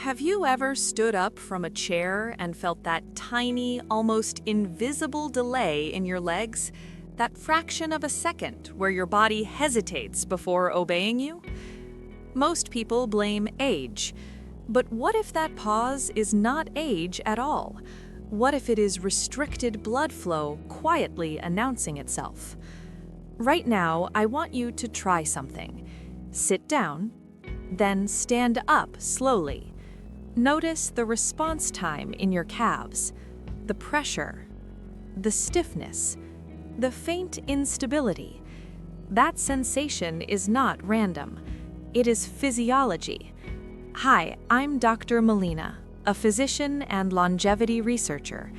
Have you ever stood up from a chair and felt that tiny, almost invisible delay in your legs? That fraction of a second where your body hesitates before obeying you? Most people blame age. But what if that pause is not age at all? What if it is restricted blood flow quietly announcing itself? Right now, I want you to try something. Sit down, then stand up slowly. Notice the response time in your calves, the pressure, the stiffness, the faint instability. That sensation is not random. It is physiology. Hi, I'm Dr. Melina, a physician and longevity researcher,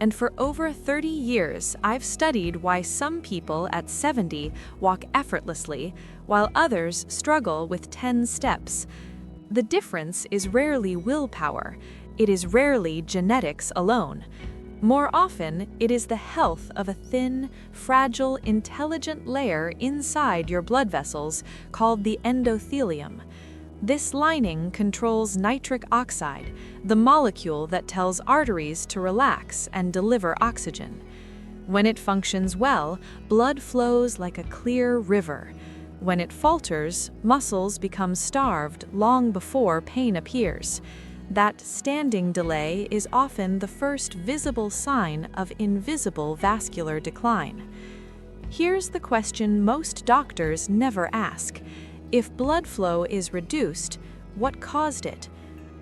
and for over 30 years I've studied why some people at 70 walk effortlessly while others struggle with 10 steps. The difference is rarely willpower. It is rarely genetics alone. More often, it is the health of a thin, fragile, intelligent layer inside your blood vessels called the endothelium. This lining controls nitric oxide, the molecule that tells arteries to relax and deliver oxygen. When it functions well, blood flows like a clear river. When it falters, muscles become starved long before pain appears. That standing delay is often the first visible sign of invisible vascular decline. Here's the question most doctors never ask. If blood flow is reduced, what caused it?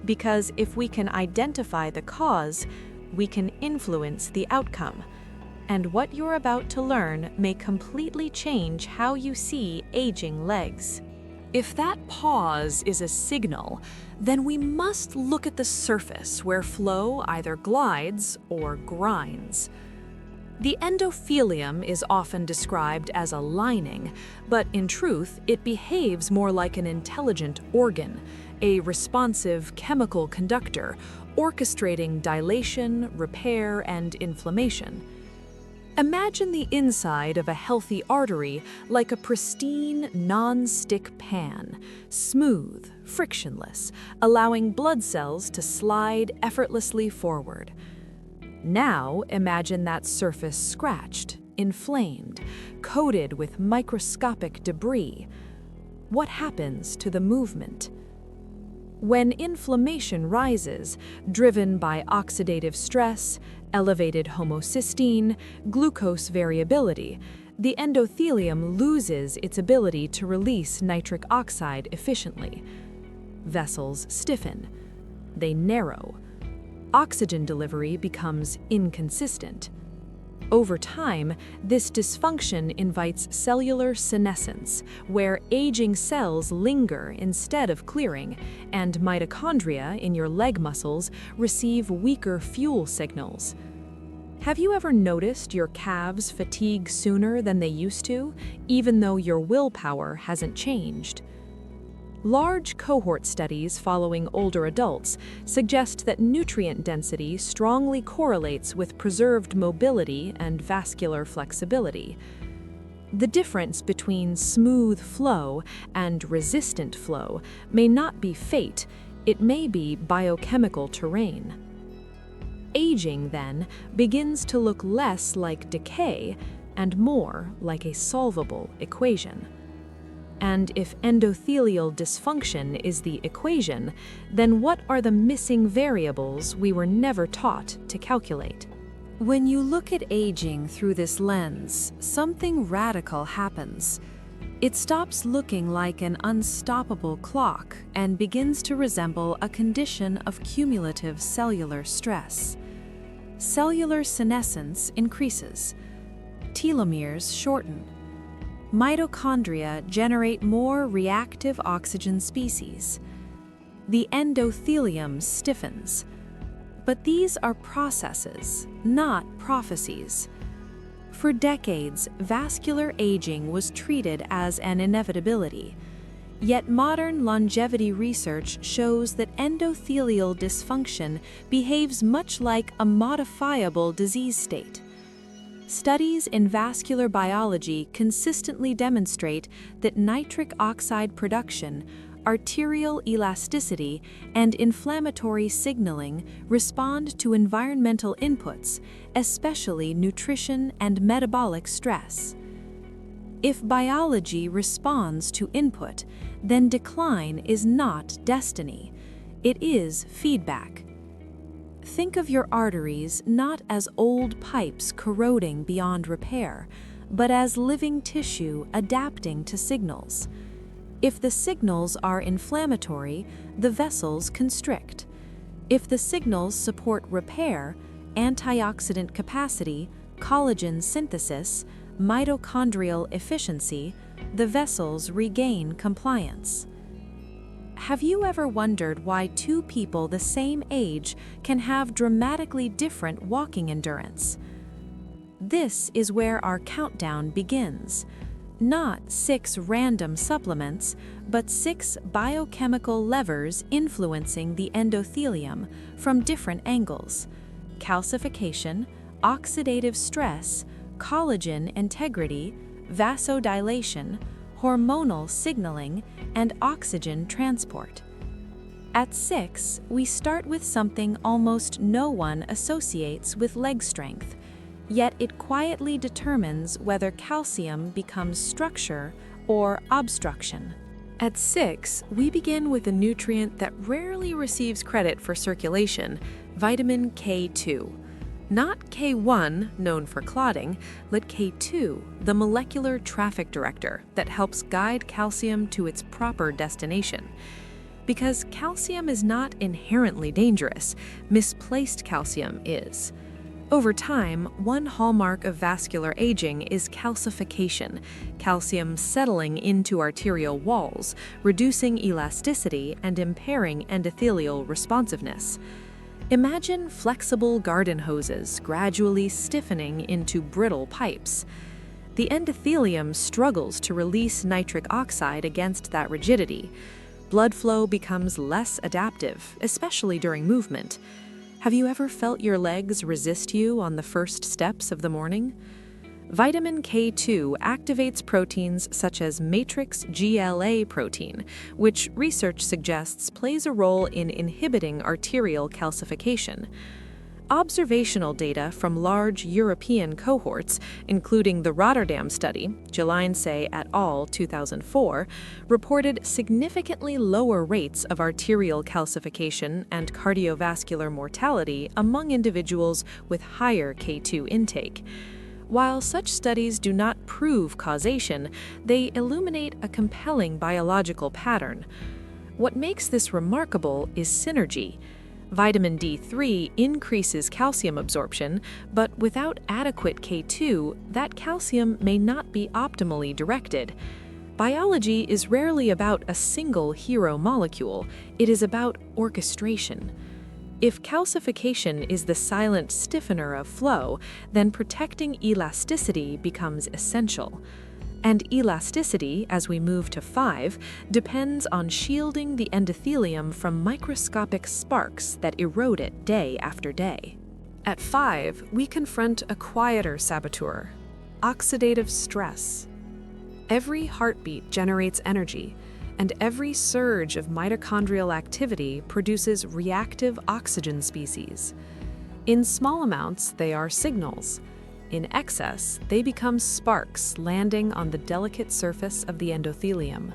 Because if we can identify the cause, we can influence the outcome. And what you're about to learn may completely change how you see aging legs. If that pause is a signal, then we must look at the surface where flow either glides or grinds. The endothelium is often described as a lining, but in truth, it behaves more like an intelligent organ, a responsive chemical conductor, orchestrating dilation, repair, and inflammation. Imagine the inside of a healthy artery like a pristine, non-stick pan, smooth, frictionless, allowing blood cells to slide effortlessly forward. Now imagine that surface scratched, inflamed, coated with microscopic debris. What happens to the movement? When inflammation rises, driven by oxidative stress, elevated homocysteine, glucose variability, the endothelium loses its ability to release nitric oxide efficiently. Vessels stiffen. They narrow. Oxygen delivery becomes inconsistent. Over time, this dysfunction invites cellular senescence, where aging cells linger instead of clearing, and mitochondria in your leg muscles receive weaker fuel signals. Have you ever noticed your calves fatigue sooner than they used to, even though your willpower hasn't changed? Large cohort studies following older adults suggest that nutrient density strongly correlates with preserved mobility and vascular flexibility. The difference between smooth flow and resistant flow may not be fate, it may be biochemical terrain. Aging, then, begins to look less like decay and more like a solvable equation. And if endothelial dysfunction is the equation, then what are the missing variables we were never taught to calculate? When you look at aging through this lens, something radical happens. It stops looking like an unstoppable clock and begins to resemble a condition of cumulative cellular stress. Cellular senescence increases. Telomeres shorten. Mitochondria generate more reactive oxygen species. The endothelium stiffens. But these are processes, not prophecies. For decades, vascular aging was treated as an inevitability. Yet modern longevity research shows that endothelial dysfunction behaves much like a modifiable disease state. Studies in vascular biology consistently demonstrate that nitric oxide production, arterial elasticity, and inflammatory signaling respond to environmental inputs, especially nutrition and metabolic stress. If biology responds to input, then decline is not destiny. It is feedback. Think of your arteries not as old pipes corroding beyond repair, but as living tissue adapting to signals. If the signals are inflammatory, the vessels constrict. If the signals support repair, antioxidant capacity, collagen synthesis, mitochondrial efficiency, the vessels regain compliance. Have you ever wondered why two people the same age can have dramatically different walking endurance? This is where our countdown begins. Not 6 random supplements, but 6 biochemical levers influencing the endothelium from different angles: calcification, oxidative stress, collagen integrity, vasodilation, hormonal signaling, and oxygen transport. At 6, we start with something almost no one associates with leg strength, yet it quietly determines whether calcium becomes structure or obstruction. At 6, we begin with a nutrient that rarely receives credit for circulation, vitamin K2. Not K1, known for clotting, but K2, the molecular traffic director that helps guide calcium to its proper destination. Because calcium is not inherently dangerous, misplaced calcium is. Over time, one hallmark of vascular aging is calcification, calcium settling into arterial walls, reducing elasticity and impairing endothelial responsiveness. Imagine flexible garden hoses gradually stiffening into brittle pipes. The endothelium struggles to release nitric oxide against that rigidity. Blood flow becomes less adaptive, especially during movement. Have you ever felt your legs resist you on the first steps of the morning? Vitamin K2 activates proteins such as matrix GLA protein, which research suggests plays a role in inhibiting arterial calcification. Observational data from large European cohorts, including the Rotterdam study, Jelinek et al. 2004, reported significantly lower rates of arterial calcification and cardiovascular mortality among individuals with higher K2 intake. While such studies do not prove causation, they illuminate a compelling biological pattern. What makes this remarkable is synergy. Vitamin D3 increases calcium absorption, but without adequate K2, that calcium may not be optimally directed. Biology is rarely about a single hero molecule, it is about orchestration. If calcification is the silent stiffener of flow, then protecting elasticity becomes essential. And elasticity, as we move to 5, depends on shielding the endothelium from microscopic sparks that erode it day after day. At 5, we confront a quieter saboteur: oxidative stress. Every heartbeat generates energy, and every surge of mitochondrial activity produces reactive oxygen species. In small amounts, they are signals. In excess, they become sparks landing on the delicate surface of the endothelium.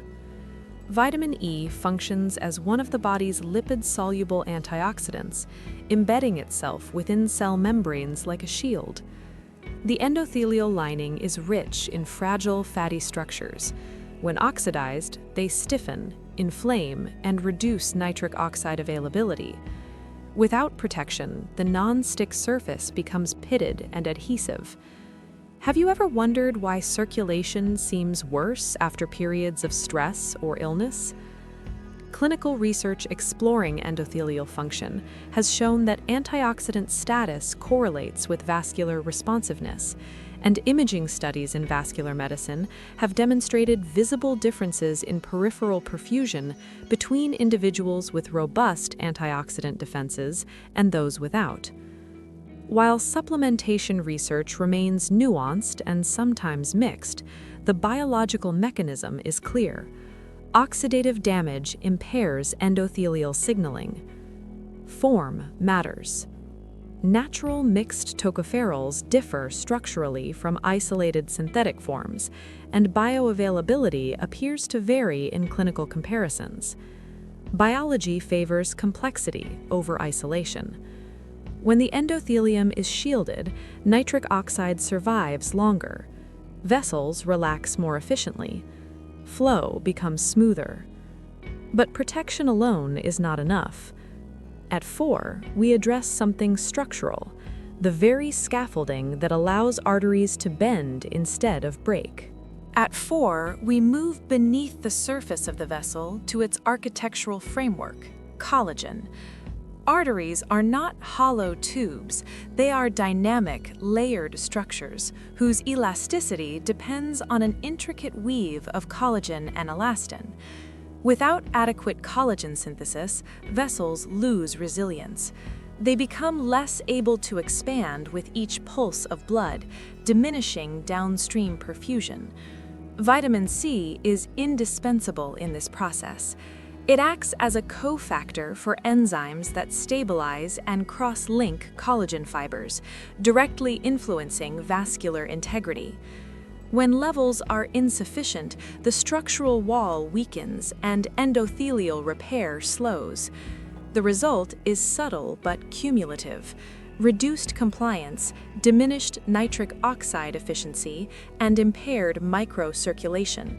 Vitamin E functions as one of the body's lipid-soluble antioxidants, embedding itself within cell membranes like a shield. The endothelial lining is rich in fragile fatty structures. When oxidized, they stiffen, inflame, and reduce nitric oxide availability. Without protection, the non-stick surface becomes pitted and adhesive. Have you ever wondered why circulation seems worse after periods of stress or illness? Clinical research exploring endothelial function has shown that antioxidant status correlates with vascular responsiveness, and imaging studies in vascular medicine have demonstrated visible differences in peripheral perfusion between individuals with robust antioxidant defenses and those without. While supplementation research remains nuanced and sometimes mixed, the biological mechanism is clear. Oxidative damage impairs endothelial signaling. Form matters. Natural mixed tocopherols differ structurally from isolated synthetic forms, and bioavailability appears to vary in clinical comparisons. Biology favors complexity over isolation. When the endothelium is shielded, nitric oxide survives longer. Vessels relax more efficiently. Flow becomes smoother. But protection alone is not enough. At 4, we address something structural, the very scaffolding that allows arteries to bend instead of break. At 4, we move beneath the surface of the vessel to its architectural framework, collagen. Arteries are not hollow tubes, they are dynamic, layered structures whose elasticity depends on an intricate weave of collagen and elastin. Without adequate collagen synthesis, vessels lose resilience. They become less able to expand with each pulse of blood, diminishing downstream perfusion. Vitamin C is indispensable in this process. It acts as a cofactor for enzymes that stabilize and cross-link collagen fibers, directly influencing vascular integrity. When levels are insufficient, the structural wall weakens and endothelial repair slows. The result is subtle but cumulative: reduced compliance, diminished nitric oxide efficiency, and impaired microcirculation.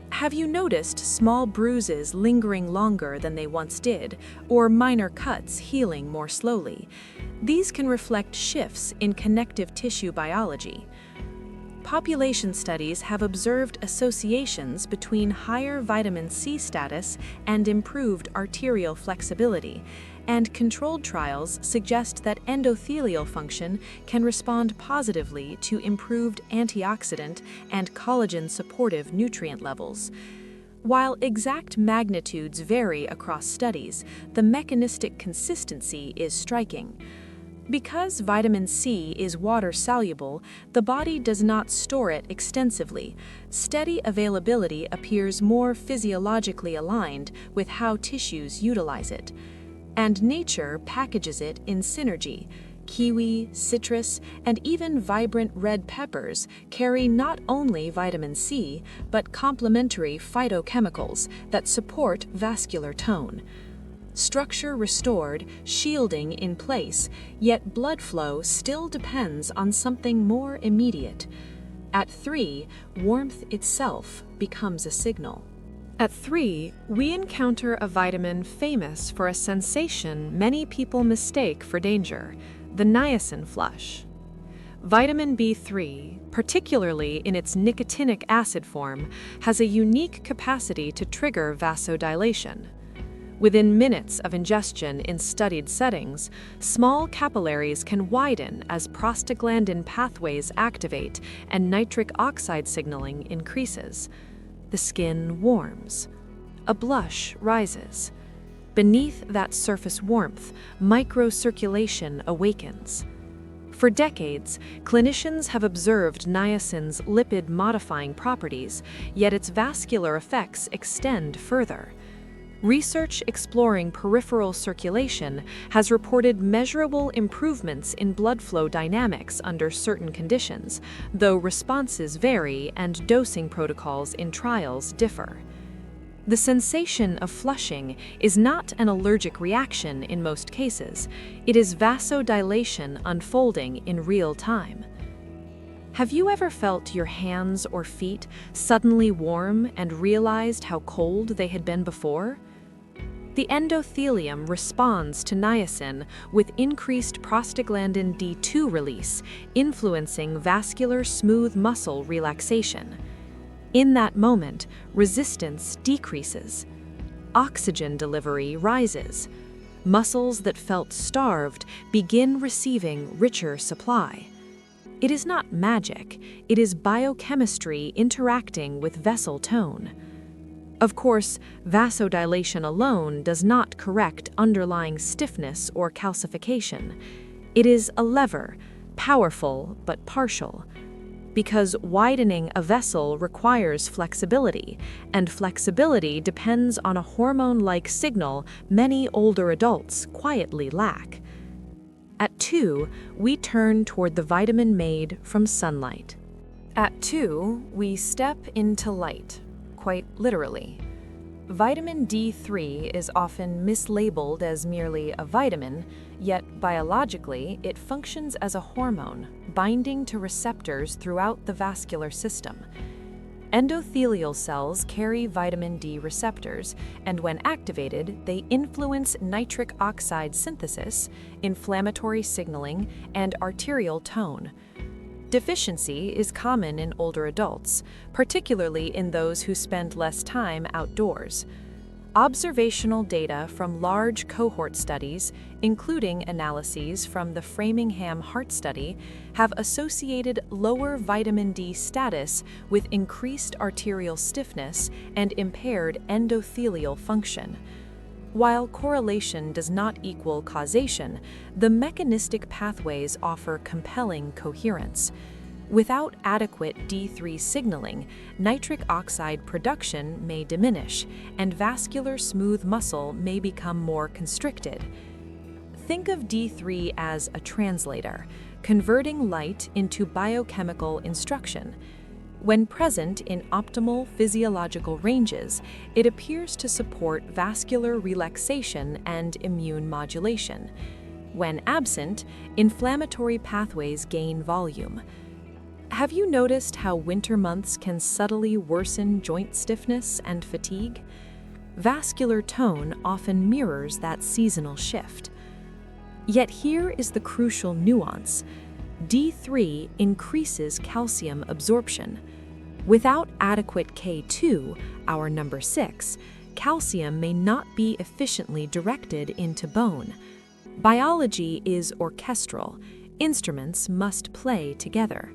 Have you noticed small bruises lingering longer than they once did, or minor cuts healing more slowly? These can reflect shifts in connective tissue biology. Population studies have observed associations between higher vitamin C status and improved arterial flexibility, and controlled trials suggest that endothelial function can respond positively to improved antioxidant and collagen-supportive nutrient levels. While exact magnitudes vary across studies, the mechanistic consistency is striking. Because vitamin C is water-soluble, the body does not store it extensively. Steady availability appears more physiologically aligned with how tissues utilize it. And nature packages it in synergy. Kiwi, citrus, and even vibrant red peppers carry not only vitamin C, but complementary phytochemicals that support vascular tone. Structure restored, shielding in place, yet blood flow still depends on something more immediate. At 3, warmth itself becomes a signal. At 3, we encounter a vitamin famous for a sensation many people mistake for danger: the niacin flush. Vitamin B3, particularly in its nicotinic acid form, has a unique capacity to trigger vasodilation. Within minutes of ingestion in studied settings, small capillaries can widen as prostaglandin pathways activate and nitric oxide signaling increases. The skin warms. A blush rises. Beneath that surface warmth, microcirculation awakens. For decades, clinicians have observed niacin's lipid-modifying properties, yet its vascular effects extend further. Research exploring peripheral circulation has reported measurable improvements in blood flow dynamics under certain conditions, though responses vary and dosing protocols in trials differ. The sensation of flushing is not an allergic reaction in most cases. It is vasodilation unfolding in real time. Have you ever felt your hands or feet suddenly warm and realized how cold they had been before? The endothelium responds to niacin with increased prostaglandin D2 release, influencing vascular smooth muscle relaxation. In that moment, resistance decreases. Oxygen delivery rises. Muscles that felt starved begin receiving richer supply. It is not magic, it is biochemistry interacting with vessel tone. Of course, vasodilation alone does not correct underlying stiffness or calcification. It is a lever, powerful but partial. because widening a vessel requires flexibility, and flexibility depends on a hormone-like signal many older adults quietly lack. At 2, we turn toward the vitamin made from sunlight. At 2, we step into light, quite literally. Vitamin D3 is often mislabeled as merely a vitamin, yet biologically it functions as a hormone, binding to receptors throughout the vascular system. Endothelial cells carry vitamin D receptors, and when activated, they influence nitric oxide synthesis, inflammatory signaling, and arterial tone. Deficiency is common in older adults, particularly in those who spend less time outdoors. Observational data from large cohort studies, including analyses from the Framingham Heart Study, have associated lower vitamin D status with increased arterial stiffness and impaired endothelial function. While correlation does not equal causation, the mechanistic pathways offer compelling coherence. Without adequate D3 signaling, nitric oxide production may diminish, and vascular smooth muscle may become more constricted. Think of D3 as a translator, converting light into biochemical instruction. When present in optimal physiological ranges, it appears to support vascular relaxation and immune modulation. When absent, inflammatory pathways gain volume. Have you noticed how winter months can subtly worsen joint stiffness and fatigue? Vascular tone often mirrors that seasonal shift. Yet here is the crucial nuance. D3 increases calcium absorption. Without adequate K2, our number 6, calcium may not be efficiently directed into bone. Biology is orchestral. Instruments must play together.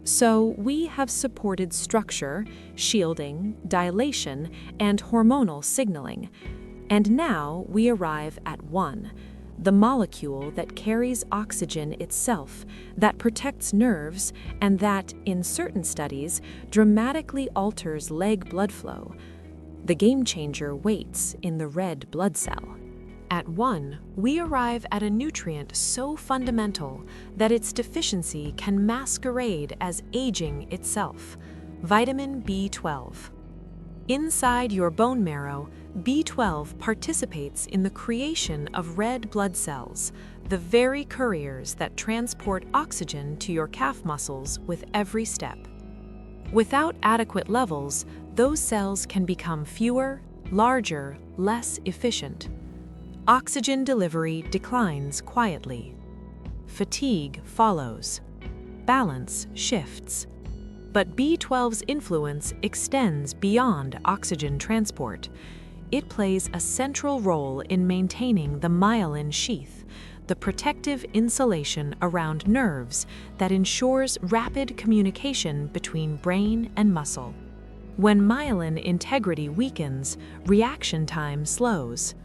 So we have supported structure, shielding, dilation, and hormonal signaling. And now we arrive at 1. The molecule that carries oxygen itself, that protects nerves, and that, in certain studies, dramatically alters leg blood flow. The game changer waits in the red blood cell. At 1, we arrive at a nutrient so fundamental that its deficiency can masquerade as aging itself: vitamin B12. Inside your bone marrow, B12 participates in the creation of red blood cells, the very couriers that transport oxygen to your calf muscles with every step. Without adequate levels, those cells can become fewer, larger, less efficient. Oxygen delivery declines quietly. Fatigue follows. Balance shifts. But B12's influence extends beyond oxygen transport. It plays a central role in maintaining the myelin sheath, the protective insulation around nerves that ensures rapid communication between brain and muscle. When myelin integrity weakens, reaction time slows.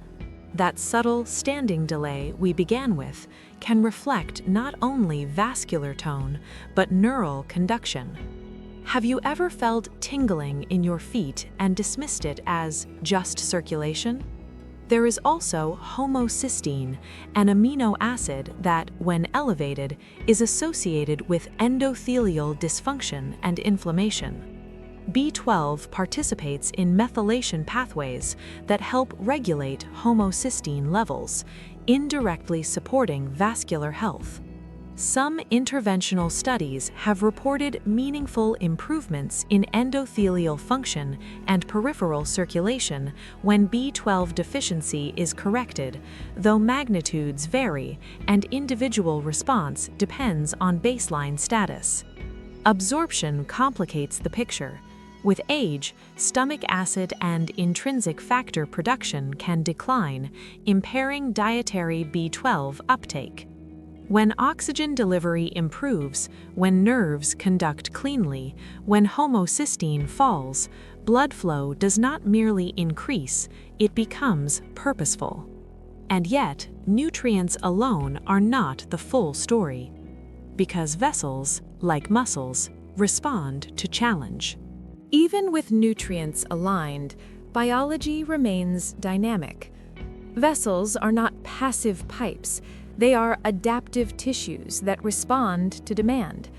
That subtle standing delay we began with can reflect not only vascular tone, but neural conduction. Have you ever felt tingling in your feet and dismissed it as just circulation? There is also homocysteine, an amino acid that, when elevated, is associated with endothelial dysfunction and inflammation. B12 participates in methylation pathways that help regulate homocysteine levels, indirectly supporting vascular health. Some interventional studies have reported meaningful improvements in endothelial function and peripheral circulation when B12 deficiency is corrected, though magnitudes vary and individual response depends on baseline status. Absorption complicates the picture. With age, stomach acid and intrinsic factor production can decline, impairing dietary B12 uptake. When oxygen delivery improves, when nerves conduct cleanly, when homocysteine falls, blood flow does not merely increase, it becomes purposeful. And yet, nutrients alone are not the full story. Because vessels, like muscles, respond to challenge. Even with nutrients aligned, biology remains dynamic. Vessels are not passive pipes, they are adaptive tissues that respond to demand.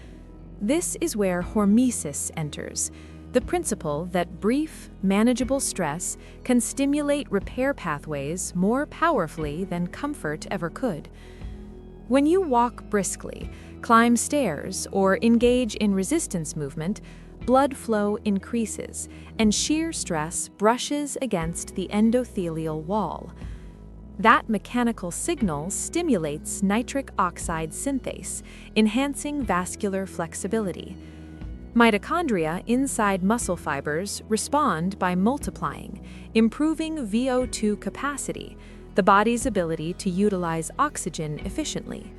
This is where hormesis enters, the principle that brief, manageable stress can stimulate repair pathways more powerfully than comfort ever could. When you walk briskly, climb stairs, or engage in resistance movement, blood flow increases, and shear stress brushes against the endothelial wall. That mechanical signal stimulates nitric oxide synthase, enhancing vascular flexibility. Mitochondria inside muscle fibers respond by multiplying, improving VO2 capacity, the body's ability to utilize oxygen efficiently.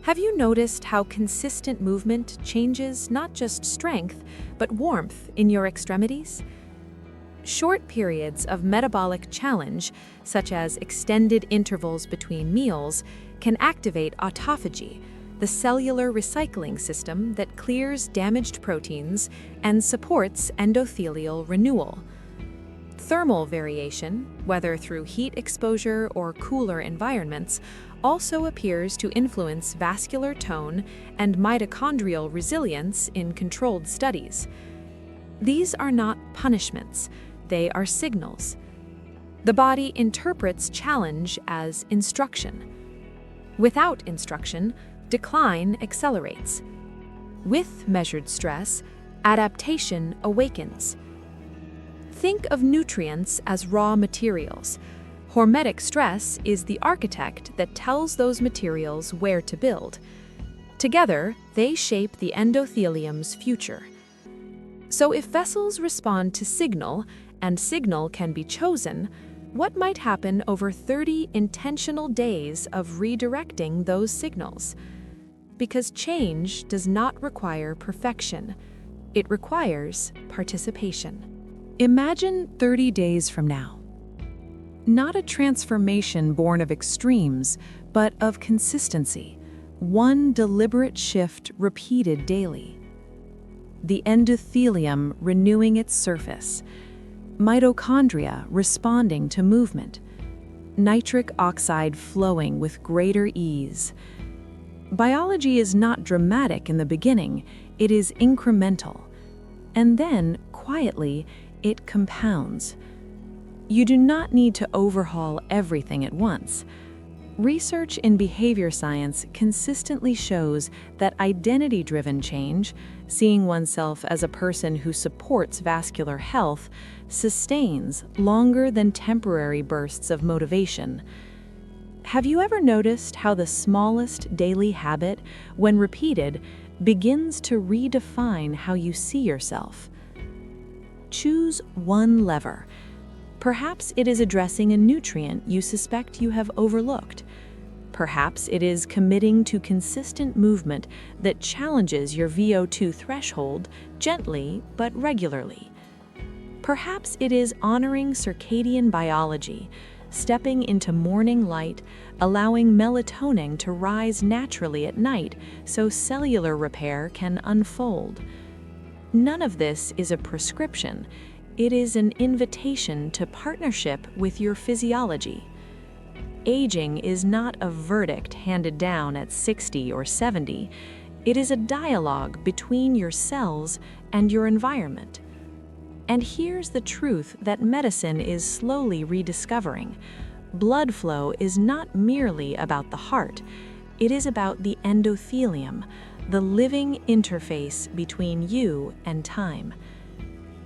Have you noticed how consistent movement changes not just strength, but warmth in your extremities? Short periods of metabolic challenge, such as extended intervals between meals, can activate autophagy, the cellular recycling system that clears damaged proteins and supports endothelial renewal. Thermal variation, whether through heat exposure or cooler environments, also appears to influence vascular tone and mitochondrial resilience in controlled studies. These are not punishments, they are signals. The body interprets challenge as instruction. Without instruction, decline accelerates. With measured stress, adaptation awakens. Think of nutrients as raw materials. Hormetic stress is the architect that tells those materials where to build. Together, they shape the endothelium's future. So if vessels respond to signal, and signal can be chosen, what might happen over 30 intentional days of redirecting those signals? Because change does not require perfection. It requires participation. Imagine 30 days from now. Not a transformation born of extremes, but of consistency. One deliberate shift repeated daily. The endothelium renewing its surface. Mitochondria responding to movement. Nitric oxide flowing with greater ease. Biology is not dramatic in the beginning, it is incremental. And then, quietly, it compounds. You do not need to overhaul everything at once. Research in behavior science consistently shows that identity-driven change, seeing oneself as a person who supports vascular health, sustains longer than temporary bursts of motivation. Have you ever noticed how the smallest daily habit, when repeated, begins to redefine how you see yourself? Choose one lever. Perhaps it is addressing a nutrient you suspect you have overlooked. Perhaps it is committing to consistent movement that challenges your VO2 threshold gently but regularly. Perhaps it is honoring circadian biology, stepping into morning light, allowing melatonin to rise naturally at night so cellular repair can unfold. None of this is a prescription. It is an invitation to partnership with your physiology. Aging is not a verdict handed down at 60 or 70. It is a dialogue between your cells and your environment. And here's the truth that medicine is slowly rediscovering. Blood flow is not merely about the heart. It is about the endothelium, the living interface between you and time.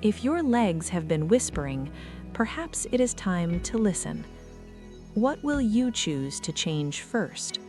If your legs have been whispering, perhaps it is time to listen. What will you choose to change first?